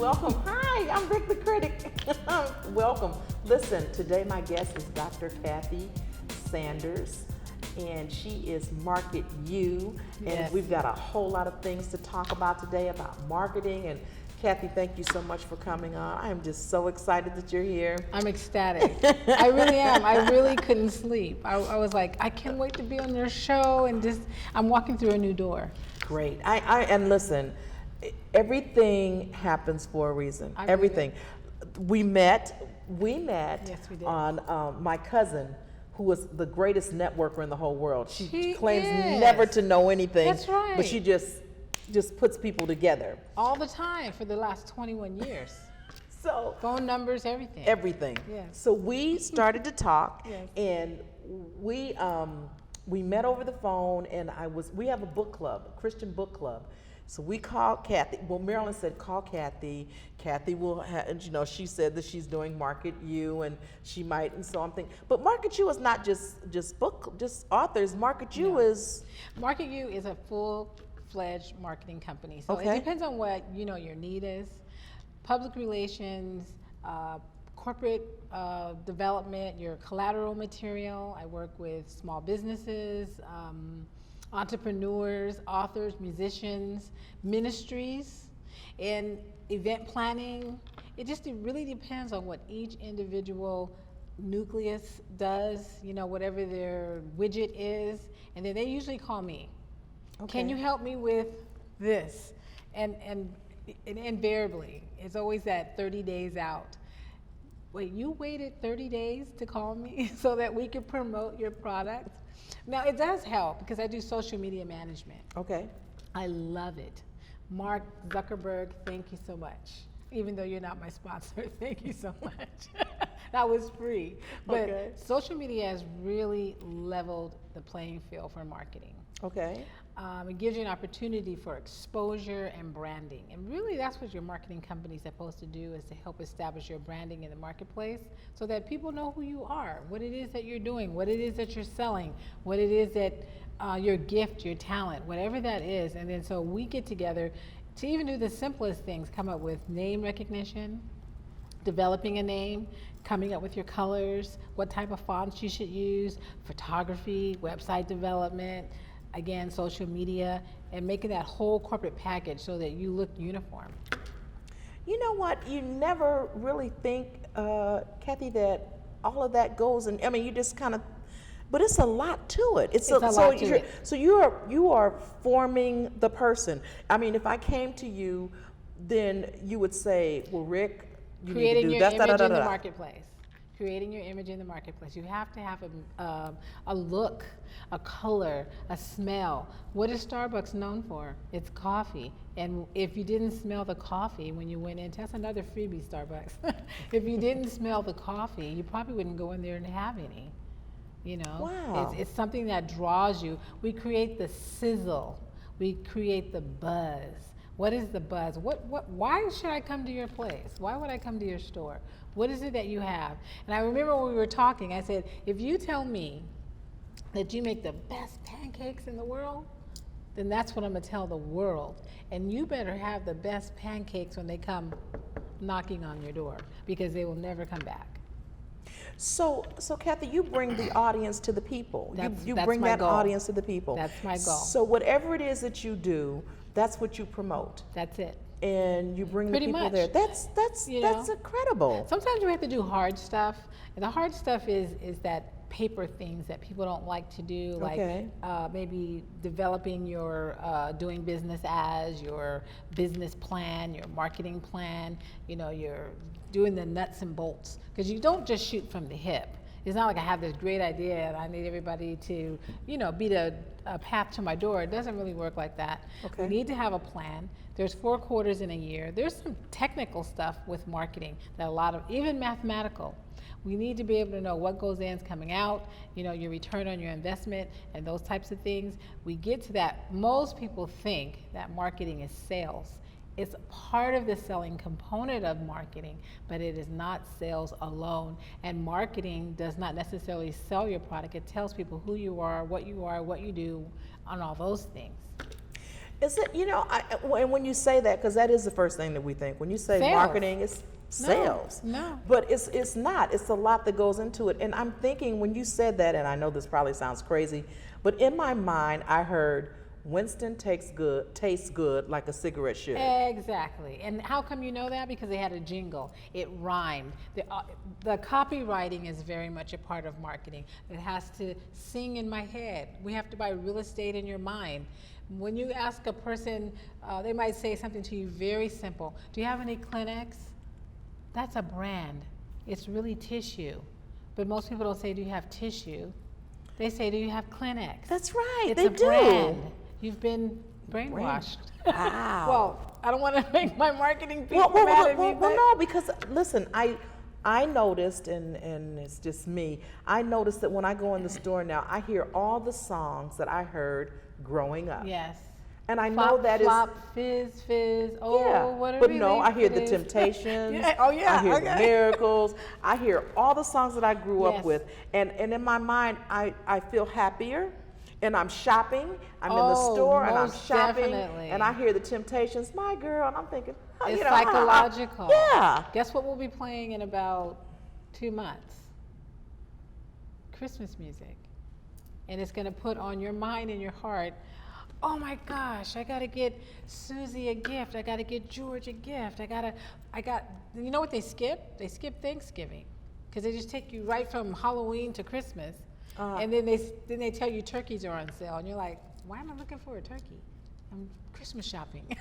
Welcome. Hi, I'm Rick the Critic. Welcome. Listen, today my guest is Dr. Kathy Sanders, and she is Market You. And Yes. we've got a whole lot of things to talk about today about marketing. And Kathy, thank you so much for coming on. I am just so excited that you're here. I'm ecstatic. I really am. I really couldn't sleep. I was like, I can't wait to be on your show, and just I'm walking through a new door. Great. And listen, everything happens for a reason. I believe Everything. We met Yes, we did. on my cousin, who was the greatest networker in the whole world. She claims is. never to know anything. That's right. But she just puts people together. All the time for the last 21 years. So Phone numbers, everything. everything. Yes. So we started to talk, Yes. and we met over the phone, and we have a book club, a Christian book club. So we called Kathy. Well, Marilyn said, call Kathy. Kathy will, she said that she's doing Market You, and she might, and so I'm thinking, but Market You is not just authors. Market You No. is, Market You is a full-fledged marketing company. So Okay. it depends on what your need is. Public relations, corporate development, your collateral material. I work with small businesses, entrepreneurs, authors, musicians, ministries, and event planning. It really depends on what each individual nucleus does, whatever their widget is, and then they usually call me. Okay. Can you help me with this? And invariably, it's always that 30 days out. Wait, you waited 30 days to call me so that we could promote your product? Now, it does help because I do social media management. okay. I love it. Mark Zuckerberg, thank you so much. Even though you're not my sponsor, thank you so much. That was free. But Okay. social media has really leveled the playing field for marketing. Okay. It gives you an opportunity for exposure and branding. And really that's what your marketing company is supposed to do, is to help establish your branding in the marketplace so that people know who you are, what it is that you're doing, what it is that you're selling, what it is that your gift, your talent, whatever that is. And then so we get together to even do the simplest things, come up with name recognition, developing a name, coming up with your colors, what type of fonts you should use, photography, website development, again, social media, and making that whole corporate package so that you look uniform. You know what? You never really think, Kathy, that all of that goes, and I mean, you just kind of, but it's a lot to it. It's a lot to it. So you are forming the person. I mean, if I came to you, then you would say, well, Rick, you Creating need to do your that, image da, da, in da, the da. marketplace. Creating your image in the marketplace. You have to have a look, a color, a smell. What is Starbucks known for? It's coffee. And if you didn't smell the coffee when you went in, that's another freebie, Starbucks. If you didn't smell the coffee, you probably wouldn't go in there and have any. Wow. It's something that draws you. We create the sizzle. We create the buzz. What is the buzz? Why should I come to your place? Why would I come to your store? What is it that you have? And I remember when we were talking, I said, if you tell me that you make the best pancakes in the world, then that's what I'm gonna tell the world. And you better have the best pancakes when they come knocking on your door, because they will never come back. So Kathy, you bring the audience to the people. You That's bring my that goal. audience to the people. That's my goal. So whatever it is that you do, that's what you promote, That's it. and you bring Pretty the people much. there. That's You know? incredible. Sometimes we have to do hard stuff. And the hard stuff is that paper things that people don't like to do, like Okay. maybe developing your doing business as your business plan, your marketing plan. You're doing the nuts and bolts, because you don't just shoot from the hip. It's not like I have this great idea and I need everybody to, beat a path to my door. It doesn't really work like that. Okay. We need to have a plan. There's 4 quarters in a year. There's some technical stuff with marketing that even mathematical. We need to be able to know what goes in is coming out, your return on your investment and those types of things. We get to that. Most people think that marketing is sales. It's part of the selling component of marketing, but it is not sales alone. And marketing does not necessarily sell your product. It tells people who you are, what you do, on all those things. Is it, and when you say that, because that is the first thing that we think. When you say Sales. marketing, it's sales. No. But it's not. It's a lot that goes into it. And I'm thinking when you said that, and I know this probably sounds crazy, but in my mind, I heard Winston tastes good like a cigarette should. Exactly. And how come you know that? Because they had a jingle. It rhymed. The copywriting is very much a part of marketing. It has to sing in my head. We have to buy real estate in your mind. When you ask a person, they might say something to you very simple. Do you have any Kleenex? That's a brand. It's really tissue. But most people don't say, do you have tissue? They say, do you have Kleenex? That's right. It's they a do. brand. You've been brainwashed. Wow. Well, I don't want to make my marketing people mad at me, but no, because listen, I noticed, and it's just me, I noticed that when I go in the store now, I hear all the songs that I heard growing up. yes. And I Flop, know that flop, fizz, fizz. Oh, yeah, what a but no, I hear the relief it is. Temptations. Yeah, oh, yeah, I hear the okay. Miracles. I hear all the songs that I grew up Yes. with, and in my mind, I feel happier, and I'm shopping. I'm in the Oh, store and I'm most shopping, definitely. and I hear the Temptations, my girl, and I'm thinking, oh, It's you know, psychological. yeah. Guess what we'll be playing in about 2 months? Christmas music. And it's going to put on your mind and your heart, oh my gosh, I got to get Susie a gift. I got to get George a gift. You know what they skip? They skip Thanksgiving because they just take you right from Halloween to Christmas. And then they tell you turkeys are on sale. And you're like, why am I looking for a turkey? I'm Christmas shopping.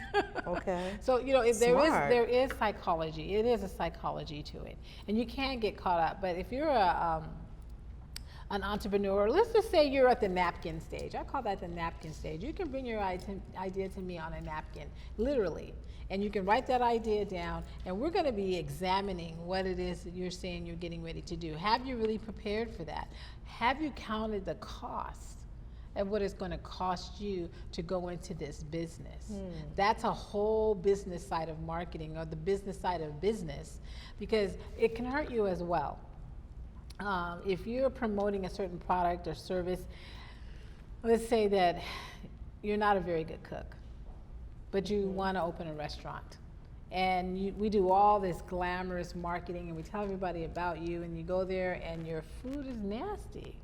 Okay. So, Smart. there is psychology. It is a psychology to it. And you can get caught up. But if you're an entrepreneur, let's just say you're at the napkin stage. I call that the napkin stage. You can bring your idea to me on a napkin, literally. And you can write that idea down, and we're going to be examining what it is that you're saying you're getting ready to do. Have you really prepared for that? Have you counted the cost of what it's going to cost you to go into this business? That's a whole business side of marketing, or the business side of business, because it can hurt you as well. If you're promoting a certain product or service, let's say that you're not a very good cook, but you want to open a restaurant. And we do all this glamorous marketing, and we tell everybody about you, and you go there and your food is nasty.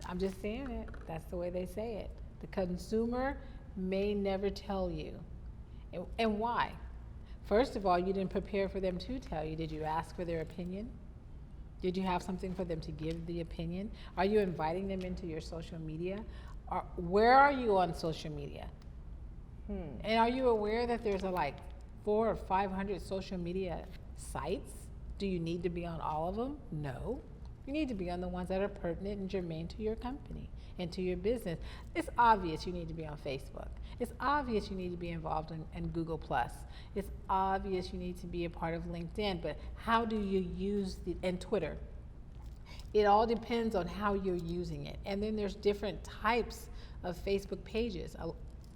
I'm just saying it. That's the way they say it. The consumer may never tell you. And why? First of all, you didn't prepare for them to tell you. Did you ask for their opinion? Did you have something for them to give the opinion? Are you inviting them into your social media? Where are you on social media? And are you aware that there's 400 or 500 social media sites? Do you need to be on all of them? No. You need to be on the ones that are pertinent and germane to your company and to your business. It's obvious you need to be on Facebook. It's obvious you need to be involved in Google+. It's obvious you need to be a part of LinkedIn, but how do you use and Twitter? It all depends on how you're using it. And then there's different types of Facebook pages.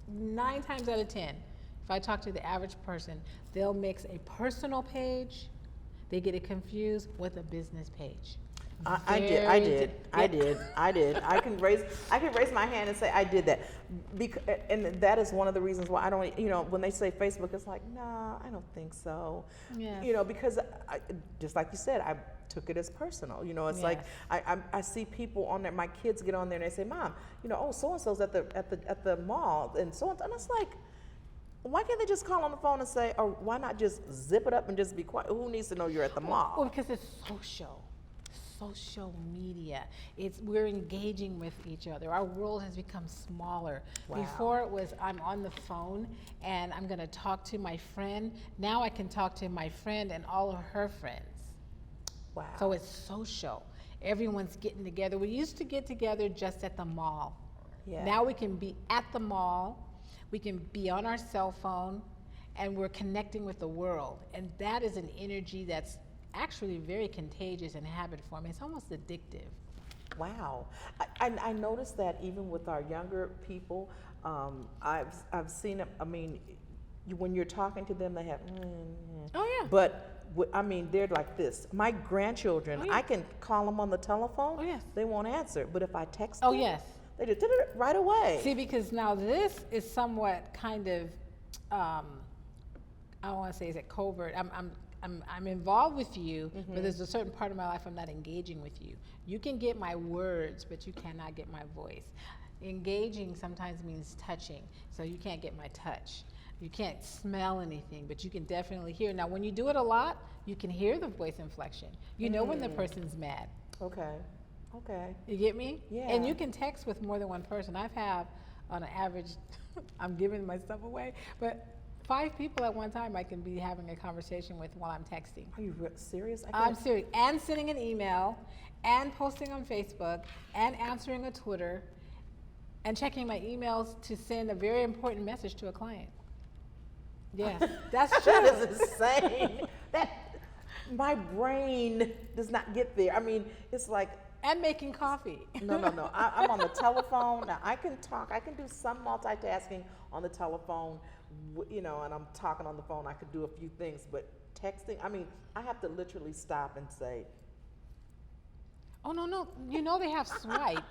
9 times out of 10, if I talk to the average person, they'll mix a personal page, they get it confused with a business page. I did. I can raise my hand and say I did that, and that is one of the reasons why I don't. When they say Facebook, it's like, nah, I don't think so. Yes. Because just like you said, I took it as personal. It's like I see people on there. My kids get on there and they say, Mom, oh, so and so's at the mall, and so and it's like, why can't they just call on the phone and say, or why not just zip it up and just be quiet? Who needs to know you're at the mall? Well, because it's social media. We're engaging with each other. Our world has become smaller. Wow. Before it was, I'm on the phone and I'm going to talk to my friend. Now I can talk to my friend and all of her friends. Wow. So it's social. Everyone's getting together. We used to get together just at the mall. Yeah. Now we can be at the mall. We can be on our cell phone, and we're connecting with the world. And that is an energy that's actually very contagious and habit forming. It's almost addictive. Wow. I noticed that even with our younger people, I've seen it. I mean, when you're talking to them, they have, Oh, yeah. But they're like this. My grandchildren, Oh, yeah. I can call them on the telephone. Oh, yes. They won't answer. But if I text Oh, them, yes. They did it right away. See, because now this is somewhat kind of, I don't want to say is it covert. I'm involved with you, but there's a certain part of my life I'm not engaging with you. You can get my words, but you cannot get my voice. Engaging sometimes means touching, so you can't get my touch. You can't smell anything, but you can definitely hear. Now, when you do it a lot, you can hear the voice inflection. You know when the person's mad. Okay. Okay. You get me? Yeah. And you can text with more than one person. I've had, on an average, I'm giving my stuff away, but 5 people at one time I can be having a conversation with while I'm texting. Are you serious? I'm serious. And sending an email, and posting on Facebook, and answering a Twitter, and checking my emails to send a very important message to a client. Yes, that's true. That is insane. My brain does not get there. I mean, it's like. And making coffee. No. I'm on the telephone. Now, I can talk. I can do some multitasking on the telephone, and I'm talking on the phone. I could do a few things, but texting, I mean, I have to literally stop and say. Oh, no. You know they have swipe.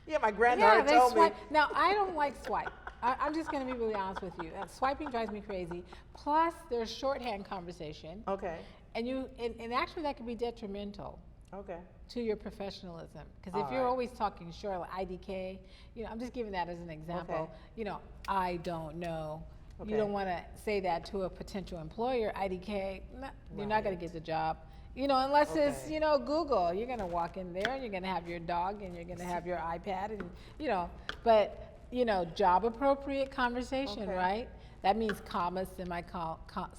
Yeah, my granddaughter told swipe. me. Now, I don't like swipe. I'm just going to be really honest with you. Swiping drives me crazy. Plus, there's shorthand conversation. Okay. And actually, that can be detrimental. Okay. To your professionalism. Because if you're always talking short, like IDK, I'm just giving that as an example. Okay. I don't know. Okay. You don't want to say that to a potential employer, IDK, you're not going to get the job. Unless it's, Google. You're going to walk in there and you're going to have your dog and you're going to have your iPad and, but, job appropriate conversation, right? That means commas,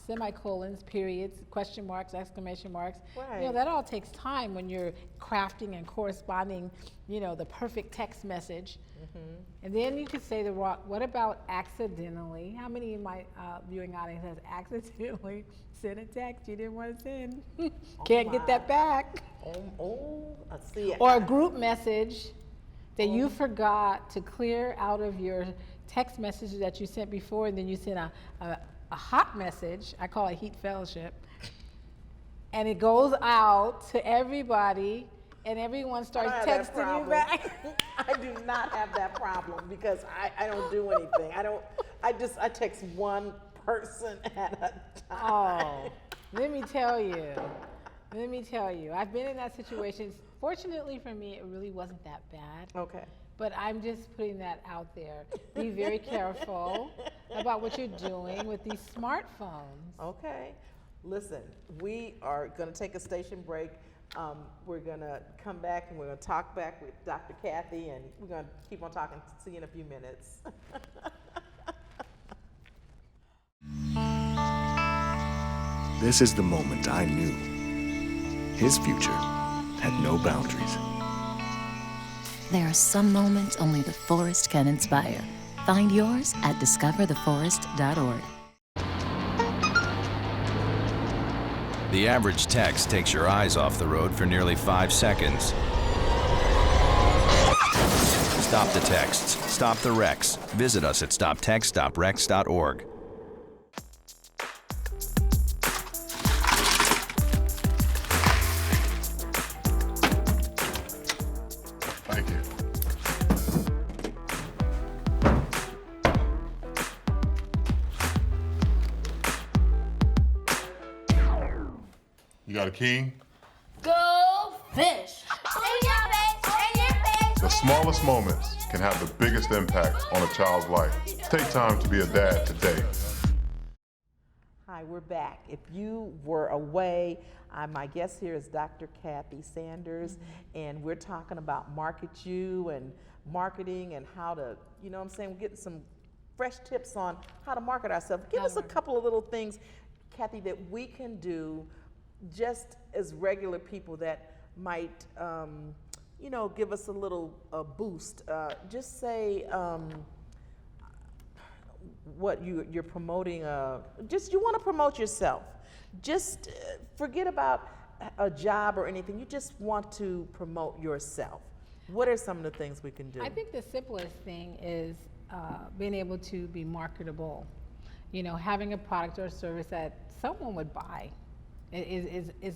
semicolons, periods, question marks, exclamation marks. Right. That all takes time when you're crafting and corresponding, the perfect text message. And then you could say what about accidentally? How many in my viewing audience has accidentally sent a text you didn't want to send? Can't get that back. I see it. Or a group message that you forgot to clear out of your text messages that you sent before, and then you send a hot message. I call it heat fellowship. And it goes out to everybody, and everyone starts texting you back. I do not have that problem because I don't do anything. I text one person at a time. Oh, let me tell you. I've been in that situation. Fortunately for me, it really wasn't that bad. Okay. But I'm just putting that out there. Be very careful about what you're doing with these smartphones. Okay. Listen, we are going to take a station break. We're going to come back and we're going to talk back with Dr. Kathy, and we're going to keep on talking. See you in a few minutes. This is the moment I knew. His future had no boundaries. There are some moments only the forest can inspire. Find yours at discovertheforest.org. The average text takes your eyes off the road for nearly 5 seconds. Stop the texts. Stop the wrecks. Visit us at stoptextstoprex.org. Thank you. You got a king? Go fish! The smallest moments can have the biggest impact on a child's life. Take time to be a dad today. Hi, we're back. If you were away, my guest here is Dr. Kathy Sanders, and we're talking about Market You and marketing and how to, we're getting some fresh tips on how to market ourselves. Give us a couple of little things, Kathy, that we can do just as regular people that might, give us a little boost. Just say what you're promoting. You want to promote yourself. Just forget about a job or anything. You just want to promote yourself. What are some of the things we can do? I think the simplest thing is being able to be marketable. Having a product or service that someone would buy is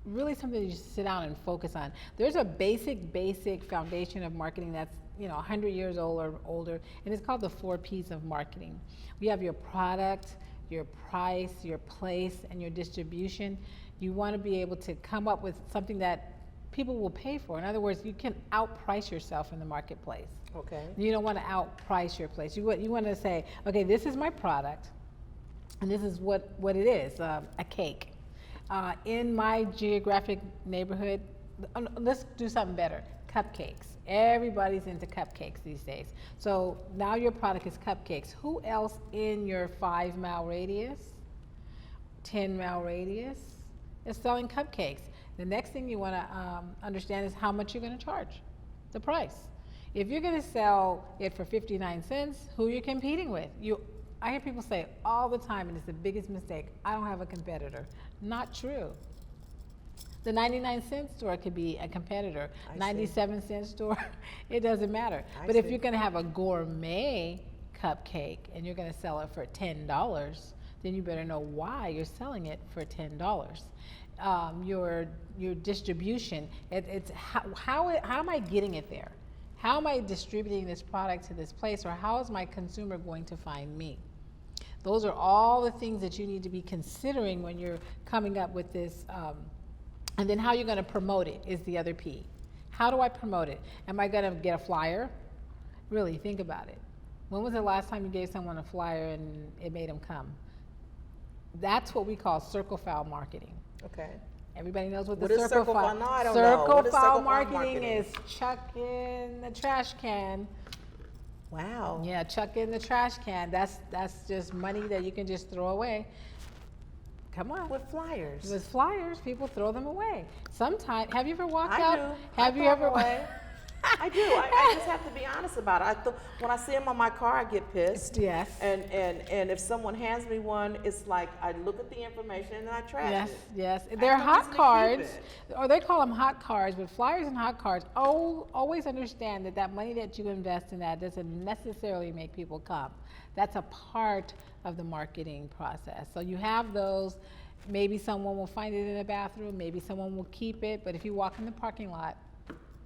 really something you should sit down and focus on. There's a basic foundation of marketing that's 100 years old or older, and it's called the 4 Ps of marketing. We have your product, your price, your place, and your distribution. You want to be able to come up with something that people will pay for. In other words, you can outprice yourself in the marketplace. Okay. You don't want to outprice your place. You want to say, okay, this is my product, and this is what it is, a cake. In my geographic neighborhood, let's do something better, cupcakes. Everybody's into cupcakes these days. So now your product is cupcakes. Who else in your 5-mile radius, 10-mile radius is selling cupcakes? The next thing you want to understand is how much you're going to charge, the price. If you're going to sell it for 59 cents, who you're competing with? I hear people say all the time, and it's the biggest mistake, I don't have a competitor. Not true. The 99-cent store could be a competitor. 97-cent store, it doesn't matter. But if you're going to have a gourmet cupcake and you're going to sell it for $10, then you better know why you're selling it for $10. Your distribution, it's how am I getting it there? How am I distributing this product to this place, or how is my consumer going to find me? Those are all the things that you need to be considering when you're coming up with this. And then how you're going to promote it is the other P. How do I promote it? Am I going to get a flyer? Really, think about it. When was the last time you gave someone a flyer and it made them come? That's what we call circle file marketing. Okay. Everybody knows what the What is circle file. No, I don't know. Circle What is file circle file marketing is chuck in the trash can. Wow. Yeah, chuck in the trash can. That's just money that you can just throw away. Come on. With flyers. With flyers, people throw them away. Sometimes, have you ever walked I out? do. Have I you throw ever? them away. I do. I just have to be honest about it. When I see them on my car, I get pissed. Yes. And if someone hands me one, it's like I look at the information and then I trash it. Yes. I They're don't hot easily keep cards, it. or they call them hot cards, but flyers and hot cards. Always understand that money that you invest in that doesn't necessarily make people come. That's a part of the marketing process. So you have those. Maybe someone will find it in a bathroom. Maybe someone will keep it. But if you walk in the parking lot,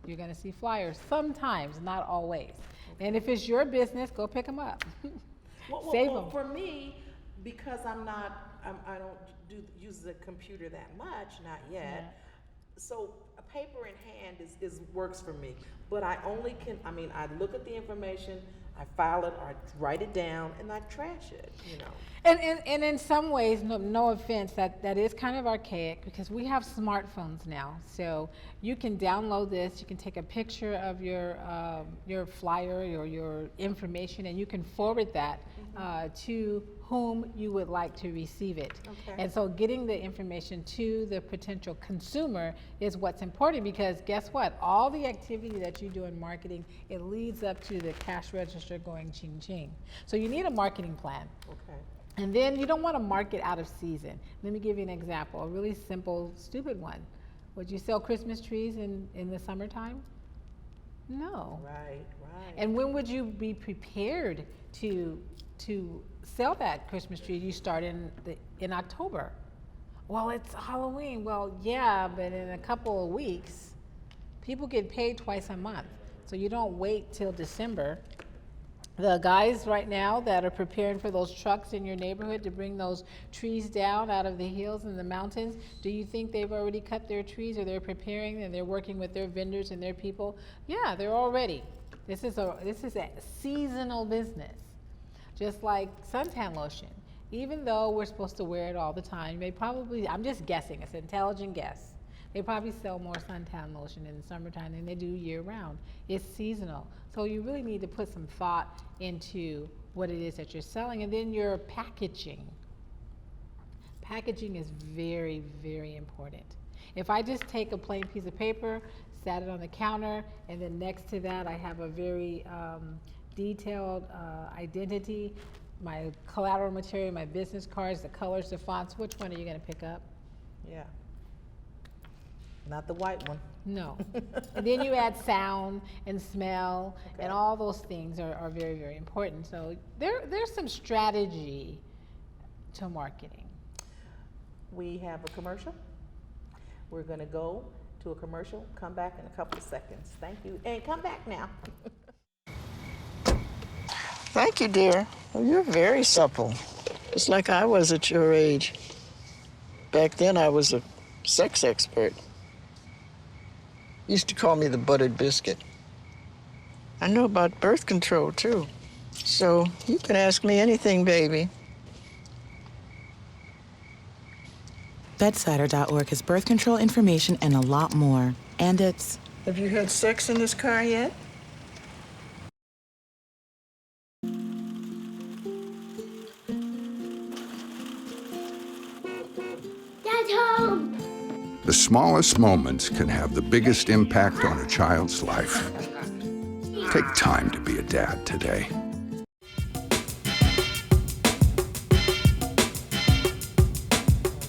you're going to see flyers sometimes, not always. And if it's your business, go pick them up. Save them. For me, because I don't use the computer that much, not yet. Yeah. So a paper in hand is works for me. But I look at the information, I file it, or I write it down, and I trash it, And in some ways, no offense, that is kind of archaic because we have smartphones now. So you can download this, you can take a picture of your flyer or your information, and you can forward that to whom you would like to receive it. Okay. And so getting the information to the potential consumer is what's important, because guess what? All the activity that you do in marketing, it leads up to the cash register going ching ching. So you need a marketing plan. Okay. And then you don't want to market out of season. Let me give you an example, a really simple, stupid one. Would you sell Christmas trees in the summertime? No. Right. And when would you be prepared to sell that Christmas tree? You start in October. Well, it's Halloween. Well, yeah, but in a couple of weeks, people get paid twice a month. So you don't wait till December. The guys right now that are preparing for those trucks in your neighborhood to bring those trees down out of the hills and the mountains, do you think they've already cut their trees, or they're preparing and they're working with their vendors and their people? Yeah, they're all ready. This is a seasonal business. Just like suntan lotion. Even though we're supposed to wear it all the time, I'm just guessing, it's an intelligent guess. They probably sell more suntan lotion in the summertime than they do year round. It's seasonal. So you really need to put some thought into what it is that you're selling. And then your packaging. Packaging is very, very important. If I just take a plain piece of paper, sat it on the counter, and then next to that I have a very detailed identity, my collateral material, my business cards, the colors, the fonts, which one are you going to pick up? Yeah. Not the white one. No. And then you add sound and smell, and all those things are very, very important. So there's some strategy to marketing. We have a commercial. We're going to go to a commercial, come back in a couple of seconds. Thank you, and come back now. Thank you, dear. Well, you're very supple, just like I was at your age. Back then, I was a sex expert. Used to call me the buttered biscuit. I know about birth control, too. So you can ask me anything, baby. Bedsider.org has birth control information and a lot more. And it's... Have you had sex in this car yet? Dad's home. The smallest moments can have the biggest impact on a child's life. Take time to be a dad today.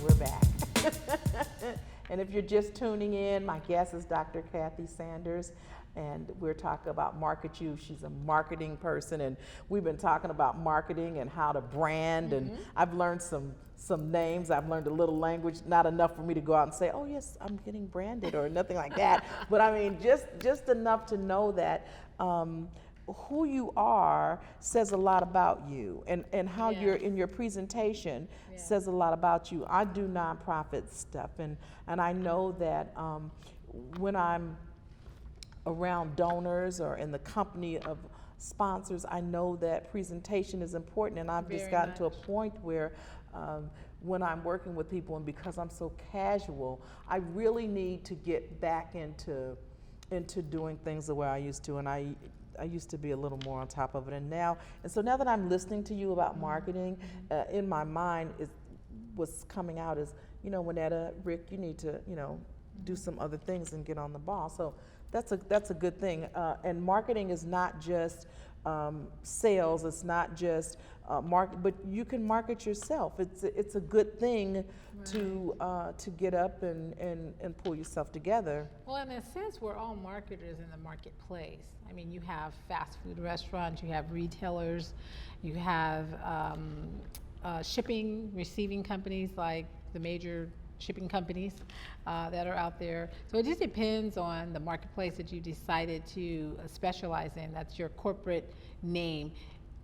We're back. And if you're just tuning in, my guest is Dr. Kathy Sanders, and we're talking about Market You. She's a marketing person, and we've been talking about marketing and how to brand, and I've learned some names. I've learned a little language, not enough for me to go out and say, oh yes, I'm getting branded or nothing like that. But I mean, just enough to know that who you are says a lot about you, and how you're in your presentation says a lot about you. I do nonprofit stuff, and I know that when I'm around donors or in the company of sponsors, I know that presentation is important, and I've just gotten to a point where when I'm working with people, and because I'm so casual, I really need to get back into doing things the way I used to, and I used to be a little more on top of it, and so now that I'm listening to you about marketing, in my mind what's coming out is, Winetta, Rick, you need to, do some other things and get on the ball. So that's a good thing. And marketing is not just sales. It's not just market, but you can market yourself. It's a good thing to get up and pull yourself together. Well, in a sense, we're all marketers in the marketplace. I mean, you have fast food restaurants, you have retailers, you have shipping, receiving companies like the major shipping companies that are out there. So it just depends on the marketplace that you decided to specialize in. That's your corporate name.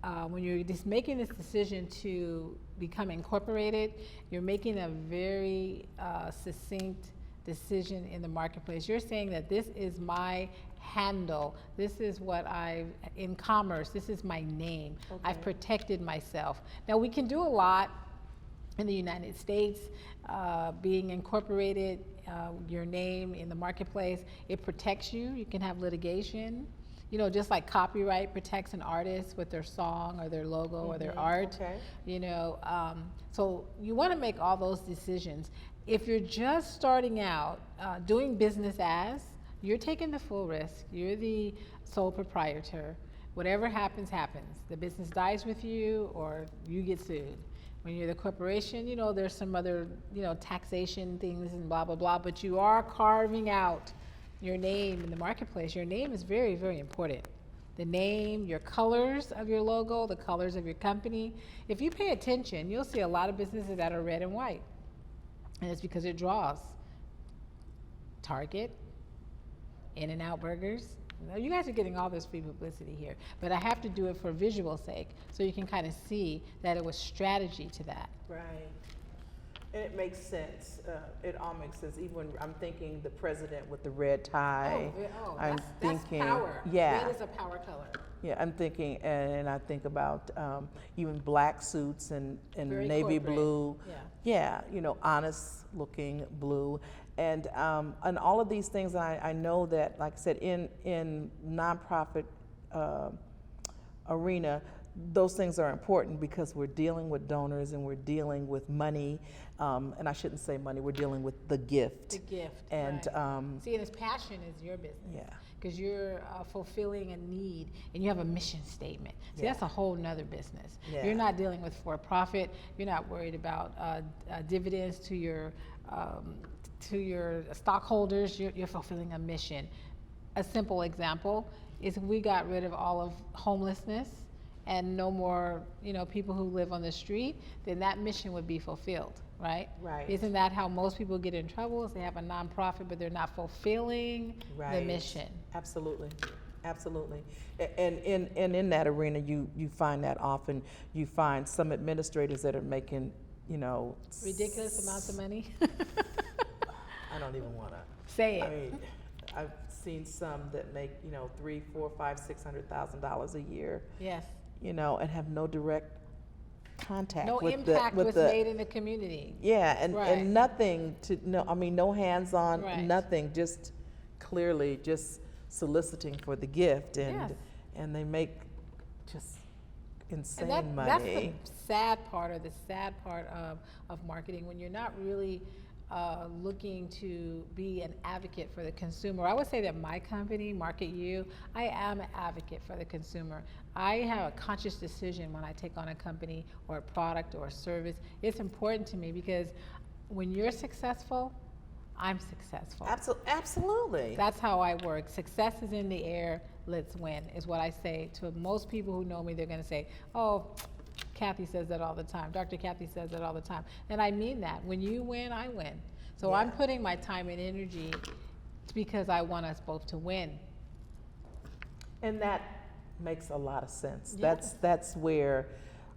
When you're just making this decision to become incorporated, you're making a very succinct decision in the marketplace. You're saying that this is my handle, this is what in commerce, this is my name. Okay. I've protected myself. Now we can do a lot in the United States, being incorporated, your name in the marketplace, it protects you. You can have litigation. Just like copyright protects an artist with their song or their logo or their art. Okay. So you want to make all those decisions. If you're just starting out doing business as, you're taking the full risk. You're the sole proprietor. Whatever happens, happens. The business dies with you or you get sued. When you're the corporation, there's some other, taxation things and blah, blah, blah, but you are carving out your name in the marketplace. Your name is very, very important. The name, your colors of your logo, the colors of your company. If you pay attention, you'll see a lot of businesses that are red and white. And it's because it draws. Target, In-N-Out Burgers. You guys are getting all this free publicity here, but I have to do it for visual sake, so you can kind of see that it was strategy to that. Right. And it makes sense. It all makes sense. Even when I'm thinking the president with the red tie. That's power. Yeah. Red is a power color. Yeah, I'm thinking, and I think about even black suits and navy corporate. blue. Yeah. Honest looking blue. And all of these things, I know that, like I said, in nonprofit arena, those things are important because we're dealing with donors and we're dealing with money, and I shouldn't say money, we're dealing with the gift. The gift, and right. See, and his passion is your business. Yeah. Because you're fulfilling a need and you have a mission statement. See, that's a whole nother business. Yeah. You're not dealing with for-profit. You're not worried about dividends to your stockholders. You're fulfilling a mission. A simple example is we got rid of all of homelessness and no more, people who live on the street, then that mission would be fulfilled, right? Right. Isn't that how most people get in trouble? Is they have a nonprofit, but they're not fulfilling the mission. Absolutely. Absolutely. And in that arena, you find that often. You find some administrators that are making, Ridiculous amounts of money. I don't even want to say it. I mean, I've seen some that make, $300,000, $400,000, $500,000, $600,000 a year. Yes. And have no direct contact No with impact with was made in the community. Yeah, Right. and nothing no hands-on, Right. nothing, just clearly just soliciting for the gift, Yes. and they make just insane And money. that's the sad part of marketing, when you're not really looking to be an advocate for the consumer. I would say that my company, Market You, I am an advocate for the consumer. I have a conscious decision when I take on a company or a product or a service. It's important to me because when you're successful, I'm successful. Absolutely. That's how I work. Success is in the air, let's win, is what I say to most people who know me. They're going to say, oh, Kathy says that all the time. Dr. Kathy says that all the time. And I mean that. When you win, I win. So Yeah. I'm putting my time and energy because I want us both to win. And that makes a lot of sense. Yes. That's where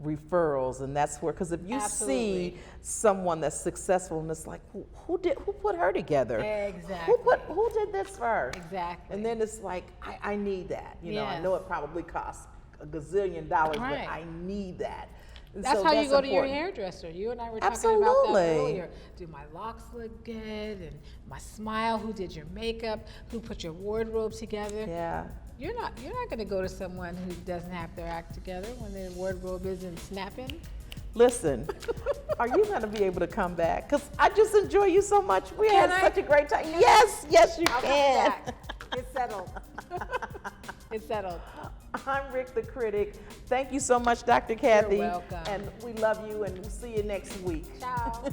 referrals, and that's where, because if you Absolutely. see someone that's successful and it's like, who put her together? Exactly. Who did this for her? Exactly. And then it's like, I need that. I Yes. know it probably costs a gazillion dollars, Right. but I need that. And That's so how you go to your important. hairdresser. You and I were talking about that Absolutely. earlier. Do my locks look good? And my smile? Who did your makeup? Who put your wardrobe together? Yeah. You're not going to go to someone who doesn't have their act together when their wardrobe isn't snapping. Listen, are you going to be able to come back? Because I just enjoy you so much. We Can had I? such a great time. Yes, you I'll can. come back. It's settled. It's settled. I'm Rick the Critic. Thank you so much, Dr. Kathy. welcome. And we love you, and we'll see you next week. Ciao.